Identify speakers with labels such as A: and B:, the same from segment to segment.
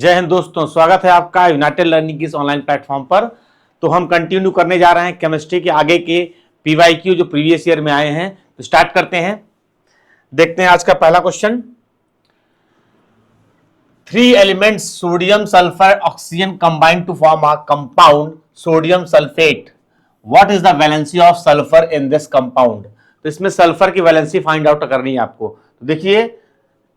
A: जय हिंद दोस्तों, स्वागत है आपका यूनाइटेड लर्निंग की इस ऑनलाइन प्लेटफॉर्म पर। तो हम कंटिन्यू करने जा रहे हैं केमिस्ट्री के आगे के पीवाईक्यू जो प्रीवियस ईयर में आए हैं। तो स्टार्ट करते हैं, देखते हैं आज का पहला question. 3 elements sodium sulphur oxygen combined to form a compound sodium sulphate. What is the valency of sulphur in this compound. तो इसमें सल्फर की वैलेंसी फाइंड आउट करनी है आपको। तो देखिए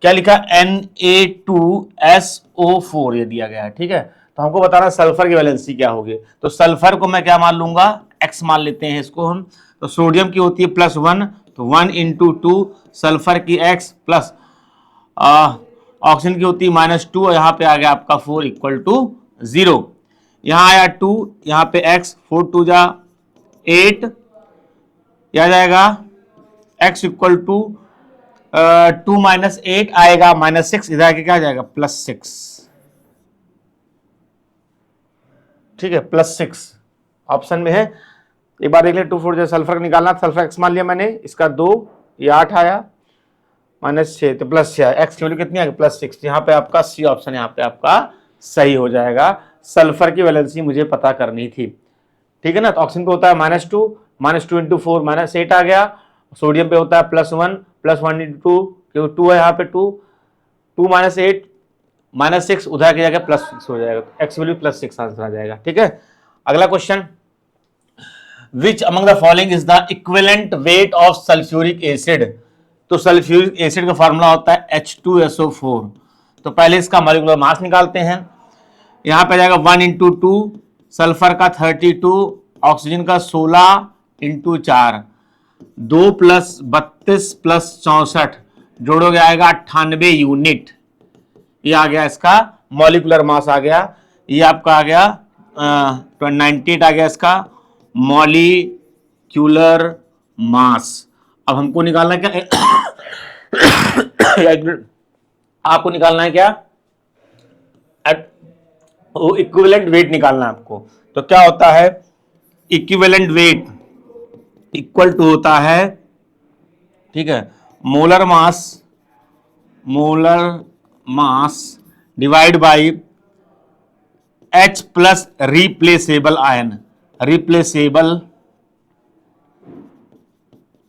A: क्या लिखा, Na2SO4 ये दिया गया है। ठीक है, तो हमको बताना सल्फर की वैलेंसी क्या होगी। तो सल्फर को मैं क्या मान लूंगा, X मान लेते हैं इसको हम। तो सोडियम की होती है +1, तो 1 × 2 सल्फर की X प्लस ऑक्सीजन की होती है -2 और यहाँ पे आ गया आपका 4 = 0। यहाँ आया 2, यहाँ पे X 4 × 2 = 8, यह आ जाएगा X = 2 - 8 आएगा -6, इधर आके क्या आ जाएगा +6। ठीक है, +6 ऑप्शन में है। एक बार देख ले, 2 4 जो सल्फर निकालना, सल्फर X मान लिया मैंने, इसका 2, ये 8 आया -6 तो +6 आया। X की वैल्यू कितनी आ गई +6। यहाँ पे आपका सी ऑप्शन यहाँ पे आपका सही हो जाएगा। सल्फर की वैलेंसी मुझे पता करनी थी। ठीक है ना, तो ऑक्सीजन पे होता है -2 × 4 -8 आ गया। सोडियम पे होता है +1 +1 × 2 क्योंकि 2 है यहाँ पे, 2 -8 -6 उधर की जगह +6 हो जाएगा। तो एक्स वैल्यू +6 आंसर आ जाएगा। ठीक है, अगला question, which among the following is the equivalent weight of sulphuric acid. तो सल्फ्यूरिक एसिड का फॉर्मूला होता है H2SO4। तो पहले इसका मॉलिक्यूलर मास निकालते हैं। यहाँ पे जाएगा 1 × 2, सल्फर का 32, ऑक्सीजन का 16 × 4, 2 + 32 + 64 जोड़ोगे आएगा 98 यूनिट। ये आ गया इसका मॉलिक्यूलर मास आ गया। ये आपका आ गया 98 आ गया इसका मॉलिक्यूलर मास। अब हमको निकालना है क्या आपको निकालना है क्या, इक्विवेलेंट वेट निकालना है आपको। तो क्या होता है, इक्विवेलेंट वेट इक्वल टू होता है, ठीक है, molar mass divide by H plus replaceable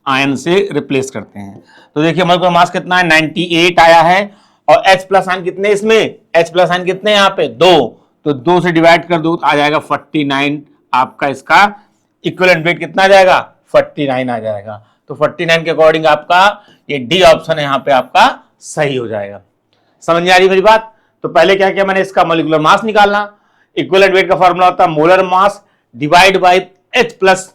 A: ion से रिप्लेस करते हैं। तो देखिए मोलर मास कितना है, 98 आया है और H प्लस आयन कितने, इसमें H प्लस आयन कितने यहाँ पे 2, तो 2 से डिवाइड कर दो आ जाएगा 49। आपका इसका इक्विवेलेंट वेट कितना आ जाएगा 49 आ जाएगा। तो 49 के अकॉर्डिंग आपका ये डी ऑप्शन है यहाँ पे आपका सही हो जाएगा। समझ में आ रही मेरी बात। तो पहले क्या किया मैंने, इसका मॉलिक्यूलर मास निकालना। इक्विवेलेंट वेट का फॉर्मूला होता है molar mass divide by H plus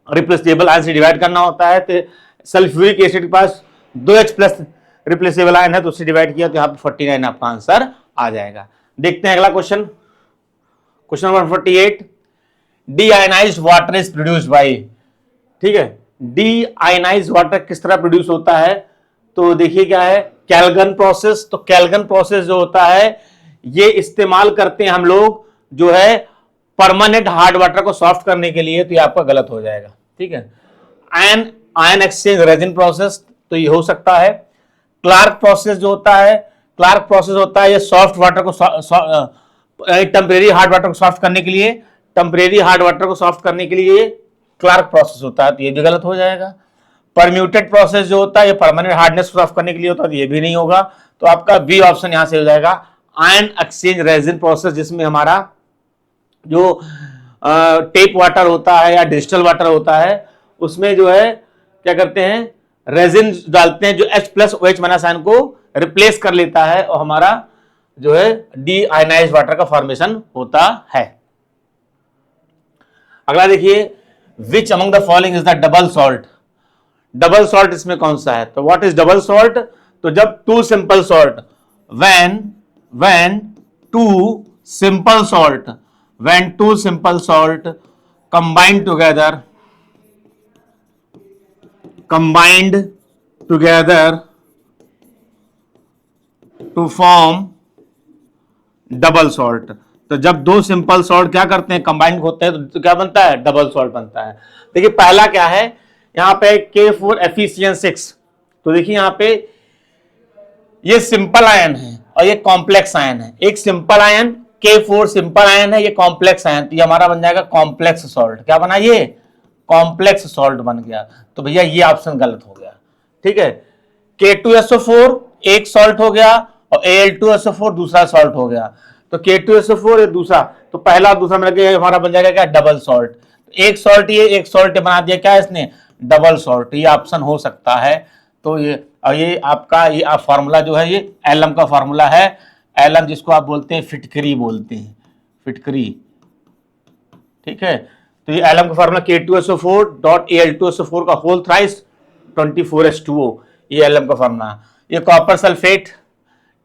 A: replaceable ion से डिवाइड करना होता है। तो सल्फ्यूरिक एसिड के पास 2H प्लस रिप्लेसेबल आयन है तो उससे डिवाइड किया तो यहाँ पे 49 आपका आंसर आ जाएगा। देखते हैं अगला question, question number 48, D ionised water is produced by. ठीक है, डी आयनाइज्ड वाटर किस तरह प्रोड्यूस होता है। तो देखिए क्या है, कैल्गन प्रोसेस। तो कैल्गन प्रोसेस जो होता है ये इस्तेमाल करते हैं हम लोग जो है परमानेंट हार्ड वाटर को सॉफ्ट करने के लिए। तो ये आपका गलत हो जाएगा। ठीक है, आयन एक्सचेंज रेजिन प्रोसेस, तो ये हो सकता है। क्लार्क प्रोसेस जो होता है, क्लार्क प्रोसेस होता है ये सॉफ्ट वाटर को टेम्परेरी हार्ड वाटर को सॉफ्ट करने के लिए, क्लार्क प्रोसेस होता है। तो ये भी गलत हो जाएगा। परम्यूटेड प्रोसेस जो होता है ये परमानेंट हार्डनेस को सॉफ्ट करने के लिए होता है, तो ये भी नहीं होगा। तो आपका बी ऑप्शन यहां से हो जाएगा, आयन एक्सचेंज रेजिन प्रोसेस, जिसमें हमारा जो टेप वाटर होता है या डिजिटल वाटर होता है उसमें जो है क्या करते हैं, रेजिन डालते हैं जो H plus OH minus ion को रिप्लेस कर लेता है और हमारा जो है डी आयनाइज्ड वाटर का फॉर्मेशन होता है। अगला देखिए, which among the following is the double salt. Double salt इसमें कौन सा है। तो व्हाट इज डबल सॉल्ट। तो जब two simple salt when two simple salt combined together to form double salt. तो जब दो सिंपल सॉल्ट क्या करते हैं, कंबाइंड होते हैं, तो क्या बनता है, डबल सॉल्ट बनता है। देखिए पहला क्या है, यहां पे K4FeCN6। तो देखिए यहां पे ये सिंपल आयन है और ये कॉम्प्लेक्स आयन है। एक simple ion K4 simple ion है, ये कॉम्प्लेक्स आयन, तो ये हमारा बन जाएगा कॉम्प्लेक्स सॉल्ट। क्या बना ये? कॉम्प्लेक्स सॉल्ट बन गया। तो भैया ये ऑप्शन गलत हो गया, ठीक है। K2SO4 एक सॉल्ट हो गया और Al2SO4 दूसरा सॉल्ट हो गया। तो K2SO4 एक दूसरा, तो पहला और दूसरा मिलकर के हमारा बन जाएगा क्या? Double salt. एक सॉल्ट ये, एक सॉल्ट बना दिया क्या इसने? Double salt. ये ऑप्शन हो सकता है। तो ये आपका ये फॉर्मूला जो है ये एलएम का फॉर्मूला है। एलएम जिसको आप बोलते हैं फिटकरी बोलते हैं, फिटकरी, ठीक है। तो ये एलएम का फॉर्मूला K2SO4.Al2SO4 का होल थ्राइस 24H2O, ये एलएम का फॉर्मूला। ये copper sulphate,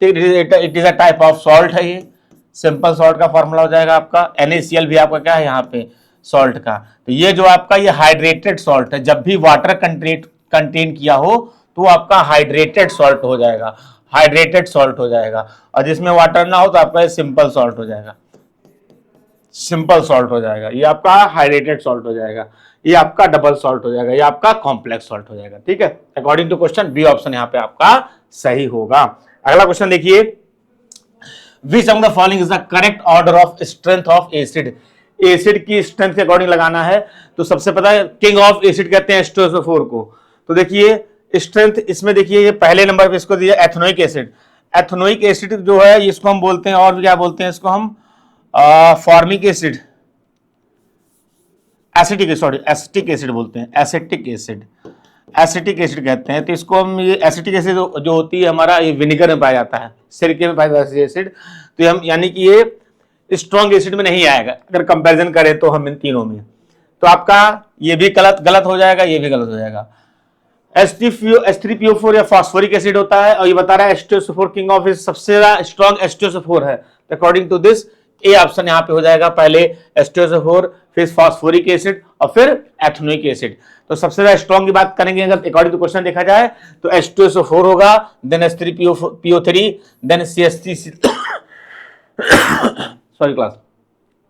A: it is a type of salt है। ये सिंपल सॉल्ट का फॉर्मूला हो जाएगा आपका। NaCl भी आपका क्या है यहाँ पे? सॉल्ट का। तो ये जो आपका ये हाइड्रेटेड सॉल्ट है, जब भी वाटर कंटेन किया हो तो आपका हाइड्रेटेड सॉल्ट हो जाएगा, हाइड्रेटेड सॉल्ट हो जाएगा। और जिसमें वाटर ना हो तो आपका सिंपल सॉल्ट हो जाएगा, सिंपल सॉल्ट हो जाएगा। ये आपका हाइड्रेटेड सॉल्ट हो जाएगा, ये आपका डबल सॉल्ट हो जाएगा, ये आपका कॉम्प्लेक्स सॉल्ट हो जाएगा, ठीक है। According to question B option यहाँ पे आपका सही होगा। अगला क्वेश्चन देखिए, which of the following is the correct order of strength of acid? Acid की स्ट्रेंथ के अकॉर्डिंग लगाना है। तो सबसे पता है किंग ऑफ एसिड कहते हैं H2SO4 को। तो देखिए स्ट्रेंथ इसमें देखिए ये पहले नंबर पे इसको दिया एथेनोइक एसिड। एथेनोइक एसिड जो है इसको हम बोलते हैं, और भी क्या बोलते हैं इसको हम? Formic acid, acetic, sorry acetic acid बोलते हैं, एसिटिक एसिड, एसिटिक एसिड कहते हैं। तो इसको हम, ये एसिटिक एसिड जो होती है हमारा, ये विनेगर में पाया जाता है, सिरके में पाया जाता है एसिड। तो हम यानी कि ये स्ट्रॉन्ग एसिड में नहीं आएगा अगर कंपैरिजन करें तो हम इन तीनों में। तो आपका ये भी गलत हो जाएगा, ये भी गलत हो जाएगा। H3PO4 या फास्फोरिक एसिड होता है, और ये बता रहा है H2SO4 किंग ऑफ एसिड, सबसे ज्यादा स्ट्रॉन्ग H2SO4 है। According to this A option यहाँ पे हो जाएगा, पहले H2SO4, फिर फास्फोरिक एसिड और फिर एथेनोइक एसिड। तो सबसे ज्यादा स्ट्रॉन्ग की बात करेंगे अगर अकॉर्डिंग टू क्वेश्चन देखा जाए तो H2SO4 होगा, then H3PO3, then sorry class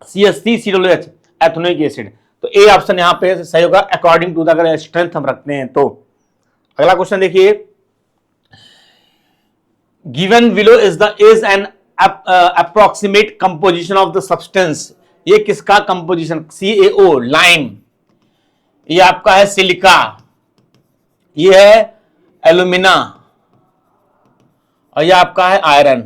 A: CH3COOH ethanoic acid. तो ए ऑप्शन यहाँ पे सही होगा अकॉर्डिंग टू द, अगर स्ट्रेंथ हम रखते हैं तो। अगला क्वेश्चन देखिए, given below is an approximate composition of the substance. ये किसका कंपोजिशन? CaO, lime. ये आपका है सिलिका, ये है एल्यूमिना, और ये आपका है आयरन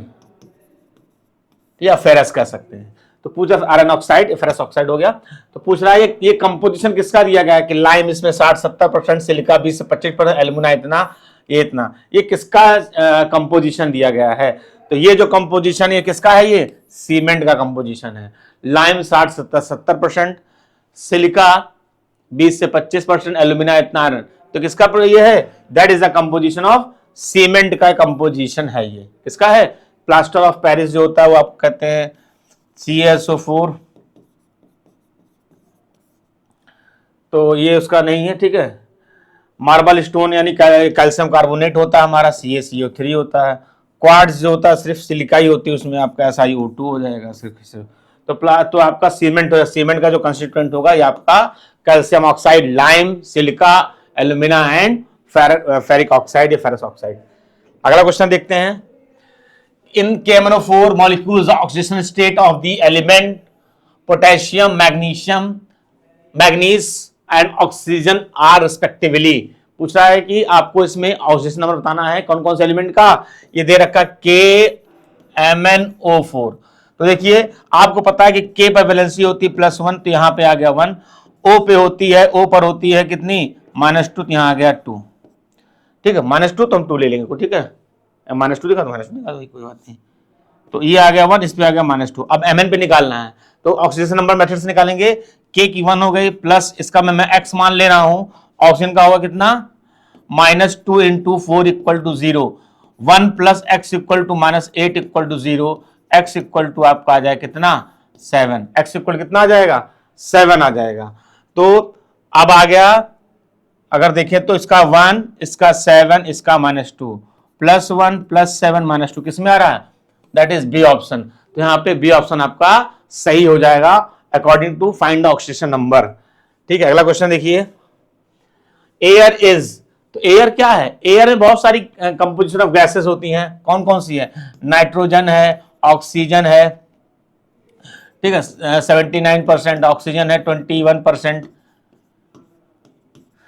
A: या फेरस कह सकते हैं। तो पूछ रहा आयरन ऑक्साइड, फेरस ऑक्साइड हो गया। तो पूछ रहा है ये कंपोजिशन किसका दिया गया है कि लाइम इसमें 60-70%, सिलिका 20 से 25%, एल्यूमिना इतना, ये इतना। ये किसका कंपोजिशन दिया गया है? तो ये जो कंपोजिशन ये किसका है? ये सीमेंट का कंपोजिशन है। लाइम 60-70%, सिलिका 20 से 25%, एल्यूमिना इतना, आयरन। तो किसका ये है? That is the composition of cement का कंपोजिशन है। ये किसका है? प्लास्टर ऑफ पेरिस जो होता है वो आप कहते हैं CaSO4। तो ये उसका नहीं है, ठीक है। मार्बल स्टोन यानी कैल्शियम कार्बोनेट होता है हमारा, CaCO3 होता है। क्वार्ट्ज जो होता है सिर्फ सिलिका ही होती है, उसमें आपका SiO2 हो जाएगा सिर्फ। तो आपका सीमेंट हो, सीमेंट का जो कंस्टिट्यूएंट होगा ये आपका calcium oxide, lime, silica, alumina and ferric oxide या फेरस ऑक्साइड। अगला क्वेश्चन देखते हैं, in KMnO4 molecules the oxidation state of the element potassium, magnesium, manganese and oxygen are respectively। पूछ रहा है कि आपको इसमें ऑक्सीजन नंबर बताना है कौन कौन से एलिमेंट का। ये दे रखा KMnO4। तो देखिए आपको पता है कि K पर वैलेंसी होती है +1, तो यहां पे आ गया 1। O पे होती है, O पर होती है कितनी? -2, तो यहां आ गया 2, ठीक है। -2 तो हम 2 ले लेंगे, ठीक है। -2 दिखा दो, -2 दिखा दो, कोई बात नहीं। तो ये आ गया 1, इस पे आ गया -2। अब Mn पे निकालना है, तो ऑक्सीजन नंबर मेथड से निकालेंगे। K की 1 हो गई, प्लस इसका मैं x मान ले रहा हूं, ऑक्सीजन का होगा कितना? -2 × 4 = 0, 1 + x = -8 = 0, x = आपका आ जाएगा कितना? 7। x = कितना आ जाएगा? 7 आ जाएगा। तो अब आ गया, अगर देखें तो इसका 1, इसका 7, इसका -2, +1 +7 -2 किस में आ रहा है? That is B option. तो यहाँ पे बी ऑप्शन आपका सही हो जाएगा according to find the oxidation number, ठीक है। अगला क्वेश्चन देखिए, एयर इज तो एयर क्या है, एयर में बहुत सारी कंपोजिशन ऑफ गैसेस होती हैं। कौन कौन सी है, नाइट्रोजन है, ऑक्सीजन है, ठीक है, 79% ऑक्सीजन है, 21%,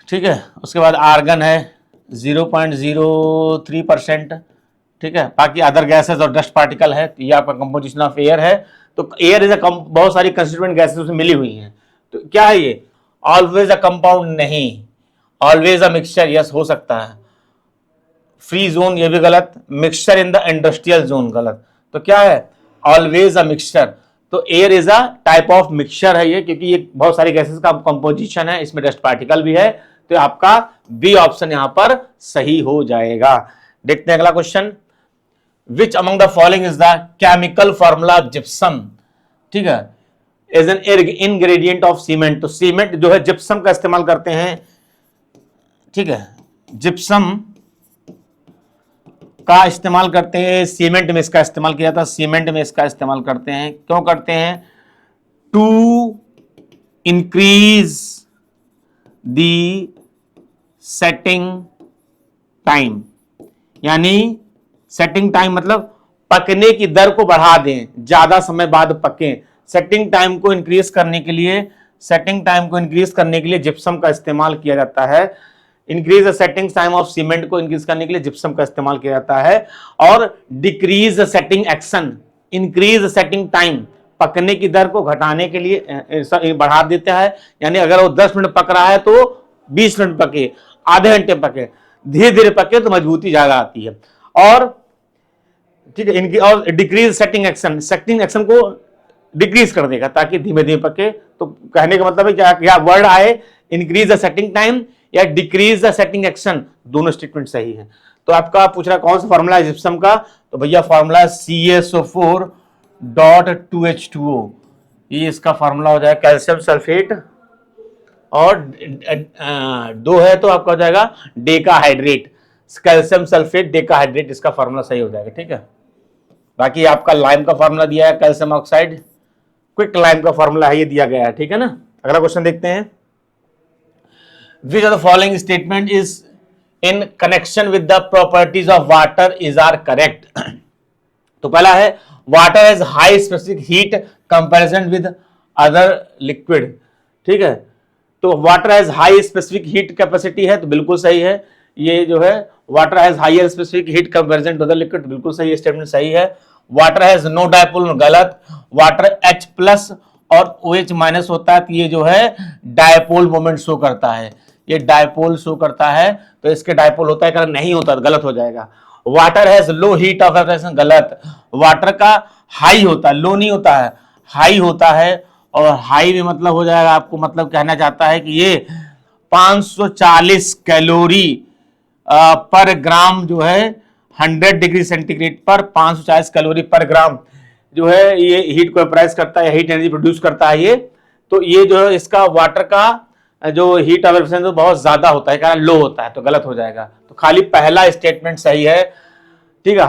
A: ठीक है, उसके बाद आर्गन है 0.03%, ठीक है, बाकी अदर गैसेस और डस्ट पार्टिकल है। ये आपका कंपोजिशन ऑफ एयर है। तो एयर इज अ बहुत सारी कंस्टिट्यूएंट गैसेस उसमें मिली हुई हैं। तो क्या है ये, ऑलवेज अ कंपाउंड नहीं, ऑलवेज अ मिक्सचर यस हो सकता है। फ्री जोन ये भी गलत, mixture in the industrial zone गलत। तो क्या है, ऑलवेज अ मिक्सचर। तो air is a type of mixture है ये, क्योंकि ये बहुत सारी गैसेस का कंपोजिशन है, इसमें डस्ट पार्टिकल भी है। तो आपका बी ऑप्शन यहां पर सही हो जाएगा। देखते हैं अगला question, which among the following is the chemical formula of gypsum, ठीक है, is an ingredient of cement. तो सीमेंट जो है जिप्सम का इस्तेमाल करते हैं, ठीक है, जिप्सम का इस्तेमाल करते हैं, सीमेंट में इसका इस्तेमाल किया था, सीमेंट में इसका इस्तेमाल करते हैं। क्यों करते हैं, to increase the setting time, यानी सेटिंग टाइम मतलब पकने की दर को बढ़ा दें, ज्यादा समय बाद पके। सेटिंग टाइम को इंक्रीज करने के लिए, सेटिंग टाइम को इंक्रीज करने के लिए जिप्सम का इस्तेमाल किया जाता है। Increase the setting time of cement को इंक्रीज करने के लिए जिप्सम का इस्तेमाल किया जाता है। और decrease the setting action, increase setting time, पकने की दर को घटाने के लिए बढ़ा देता है। यानी अगर वो 10 मिनट पक रहा है तो 20 मिनट पके, आधे घंटे पके, धीरे धीरे पके तो मजबूती ज्यादा आती है। और ठीक है, इनकी और decrease setting action, setting action को डिक्रीज कर देगा ताकि धीमे धीमे पके। तो कहने का मतलब है क्या वर्ड आए, इंक्रीज द सेटिंग टाइम या डिक्रीज द सेटिंग एक्शन, दोनों स्टेटमेंट सही है। तो आपका पूछ रहा कौन सा फॉर्मूला है जिप्सम का, तो भैया फॉर्मूला CaSO4.2H2O, ये इसका फॉर्मूला हो जाएगा। कैल्शियम सल्फेट और 2 है तो आपका हो जाएगा डेकाहाइड्रेट, कैल्शियम सल्फेट डेकाहाइड्रेट, इसका फॉर्मूला सही हो जाएगा। ठीक है, बाकी आपका लाइम का फॉर्मूला दिया है कैल्शियम ऑक्साइड, क्विक लाइम का फॉर्मूला है, ये दिया गया है। ठीक है ना, अगला क्वेश्चन देखते हैं, which of the following statement is in connection with the properties of water is are correct। तो पहला है water has high specific heat comparison with other liquid, ठीक है, तो water has high specific heat capacity है तो बिल्कुल सही है। ये जो है water has higher specific heat comparison to other liquid, बिल्कुल सही, स्टेटमेंट सही है। water has no dipole, गलत। water H प्लस और OH माइनस होता है तो ये जो है डायपोल मोमेंट शो करता है, ये डायपोल शो करता है, तो इसके डायपोल होता है, अगर नहीं होता तो गलत हो जाएगा। Water has low heat of abrasion, गलत। वाटर का हाई होता है, लो नहीं होता है, हाई होता है। और हाई में मतलब हो जाएगा, आपको मतलब कहना चाहता है कि ये 540 कैलोरी पर ग्राम जो है 100 डिग्री सेंटीग्रेड पर 540 कैलोरी पर ग्राम जो है ये हीट को वेपराइज करता है, हीट एनर्जी प्रोड्यूस करता है ये। तो ये जो है इसका वाटर का जो हीट ऑफ एब्रेशन तो बहुत ज्यादा होता है, कारण लो होता है, तो गलत हो जाएगा। तो खाली पहला स्टेटमेंट सही है। ठीक है,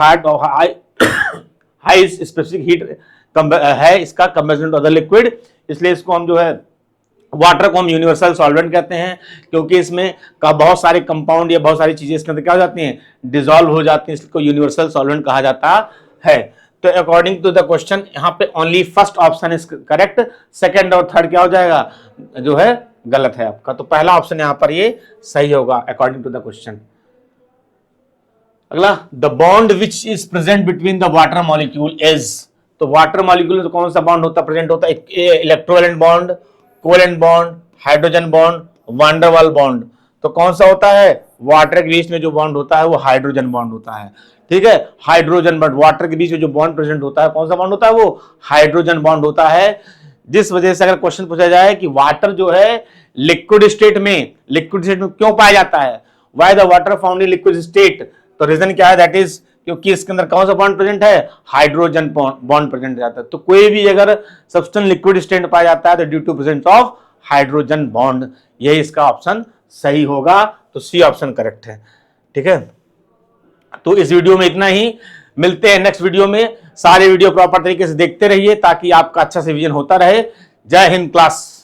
A: हाई स्पेसिफिक हीट है इसका कंपैरिजन टू अदर लिक्विड, इसलिए इसको हम जो है वाटर को हम यूनिवर्सल सॉल्वेंट कहते हैं, क्योंकि इसमें का बहुत सारे कंपाउंड या बहुत सारी चीजें इसके अंदर क्या हो जाती हैं, डिसॉल्व हो जाती हैं, इसको यूनिवर्सल सॉल्वेंट कहा जाता है। तो अकॉर्डिंग टू द क्वेश्चन यहाँ पे only first option is correct, second और थर्ड क्या हो जाएगा, जो है गलत है आपका। तो पहला ऑप्शन यहां पर ये सही होगा अकॉर्डिंग टू द क्वेश्चन। अगला, the bond which is present between the water molecule is, तो वाटर मॉलिक्यूल में तो कौन सा बॉन्ड होता प्रेजेंट होता है, electrovalent bond, covalent bond, hydrogen bond, van der Waals bond. तो कौन सा होता है, वाटर के बीच में जो बॉन्ड होता है वो हाइड्रोजन बॉन्ड होता है। ठीक है, हाइड्रोजन बॉन्ड, वाटर के बीच में जो बॉन्ड प्रेजेंट होता है कौन सा बॉन्ड होता है, वो हाइड्रोजन बॉन्ड होता है। जिस वजह से अगर क्वेश्चन पूछा जाए कि वाटर जो है लिक्विड स्टेट में क्यों पाया जाता है, why the water found in liquid state, तो रीजन क्या है, दैट इज क्योंकि इसके अंदर कौन सा बॉन्ड प्रेजेंट है, हाइड्रोजन बॉन्ड प्रेजेंट जाता है। तो कोई भी अगर सब्सटेंस लिक्विड स्टेट में पाया जाता है तो due to presence of hydrogen bond, यही इसका ऑप्शन सही होगा। तो सी ऑप्शन करेक्ट है। ठीक है, तो इस वीडियो में इतना ही, मिलते हैं नेक्स्ट वीडियो में। सारे वीडियो प्रॉपर तरीके से देखते रहिए ताकि आपका अच्छा से विजन होता रहे। जय हिंद क्लास।